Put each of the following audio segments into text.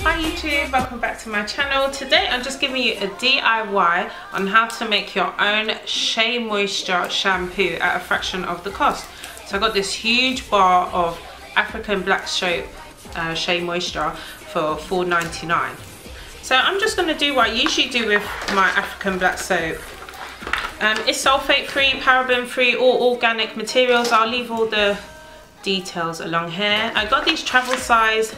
Hi YouTube, welcome back to my channel. Today I'm just giving you a DIY on how to make your own Shea Moisture shampoo at a fraction of the cost. So I got this huge bar of African black soap Shea Moisture for $4.99. So I'm just going to do what I usually do with my African black soap. It's sulfate free, paraben free, all organic materials. I'll leave all the details along here. I got these travel size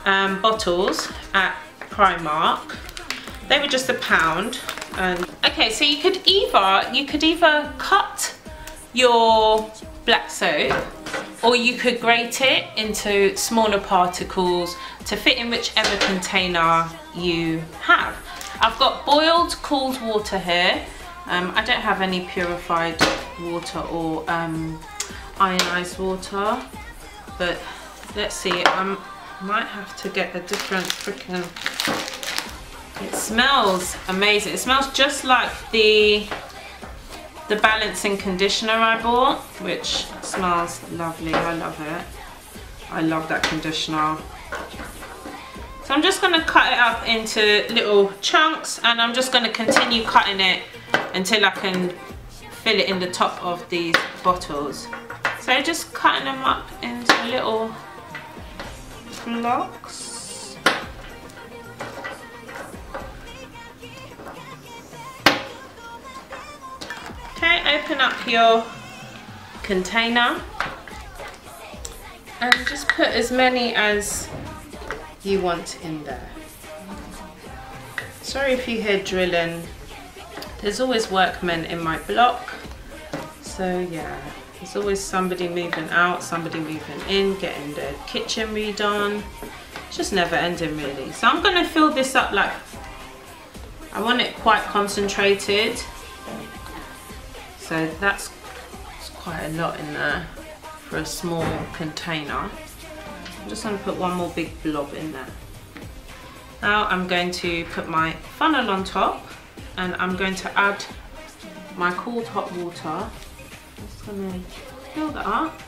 bottles at Primark. They were just £1. And okay, so you could either cut your black soap, or you could grate it into smaller particles to fit in whichever container you have. I've got boiled cooled water here. I don't have any purified water or ionized water, but let's see. Might have to get a different freaking. It smells amazing. It smells just like the balancing conditioner I bought, which smells lovely. I love it. I love that conditioner. So I'm just going to cut it up into little chunks, and I'm just going to continue cutting it until I can fill it in the top of these bottles. So just cutting them up into little blocks. Okay, open up your container and just put as many as you want in there. Sorry if you hear drilling. There's always workmen in my block, so yeah, there's always somebody moving out, somebody moving in, getting their kitchen redone. It's just never ending really. So I'm going to fill this up, like, I want it quite concentrated, so that's quite a lot in there for a small container. I'm just going to put one more big blob in there. Now I'm going to put my funnel on top, and I'm going to add my cooled hot water. Just going to fill that up.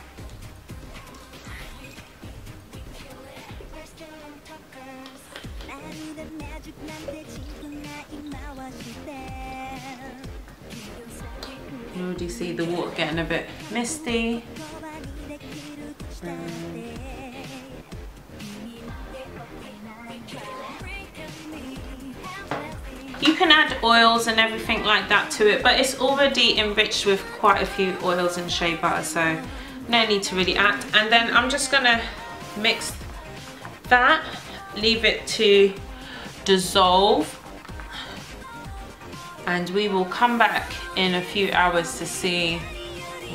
You already see the water getting a bit misty. You can add oils and everything like that to it, but it's already enriched with quite a few oils and shea butter, so no need to really add. And then I'm just gonna mix that, leave it to dissolve, and we will come back in a few hours to see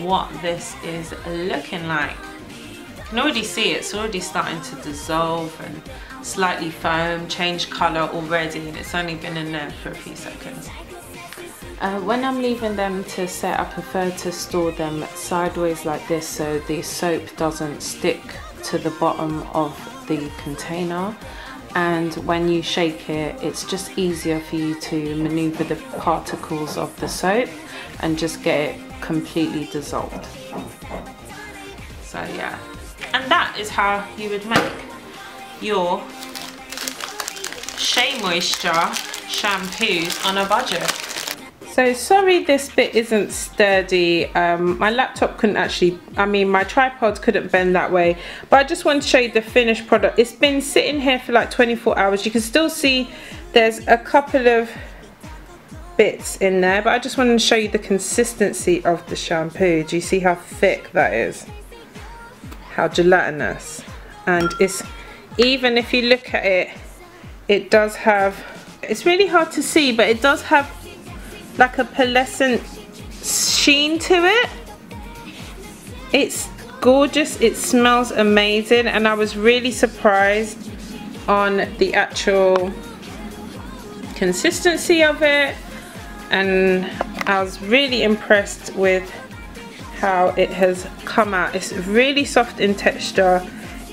what this is looking like. You can already see it's already starting to dissolve and slightly foam, change colour already, and it's only been in there for a few seconds. When I'm leaving them to set, I prefer to store them sideways like this so the soap doesn't stick to the bottom of the container, and when you shake it, it's just easier for you to maneuver the particles of the soap and just get it completely dissolved. So yeah, and that is how you would make your Shea Moisture shampoos on a budget. So sorry this bit isn't sturdy. My laptop couldn't actually, my tripod couldn't bend that way, but I just want to show you the finished product. It's been sitting here for like 24 hours. You can still see there's a couple of bits in there, but I just wanted to show you the consistency of the shampoo. Do you see how thick that is? How gelatinous. And it's, even if you look at it, it does have, it's really hard to see, but it does have like a pearlescent sheen to it. It's gorgeous, it smells amazing, and I was really surprised on the actual consistency of it, and I was really impressed with how it has come out. It's really soft in texture.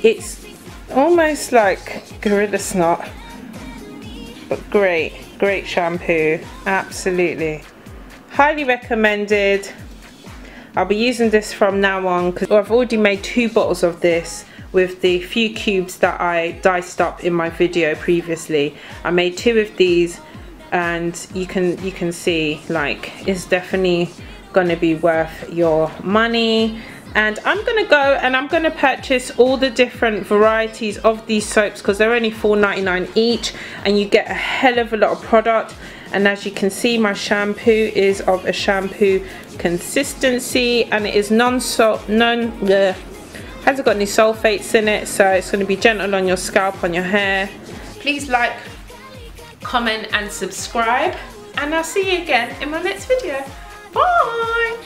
It's almost like gorilla snot, but great shampoo. Absolutely highly recommended. I'll be using this from now on because I've already made 2 bottles of this with the few cubes that I diced up in my video previously. I made 2 of these, and you can see, like, it's definitely gonna be worth your money. And I'm gonna go and I'm gonna purchase all the different varieties of these soaps, because they're only $4.99 each, and you get a hell of a lot of product. And as you can see, my shampoo is of a shampoo consistency, and it is hasn't got any sulfates in it, so it's going to be gentle on your scalp, on your hair. Please like, comment and subscribe, and I'll see you again in my next video. Bye.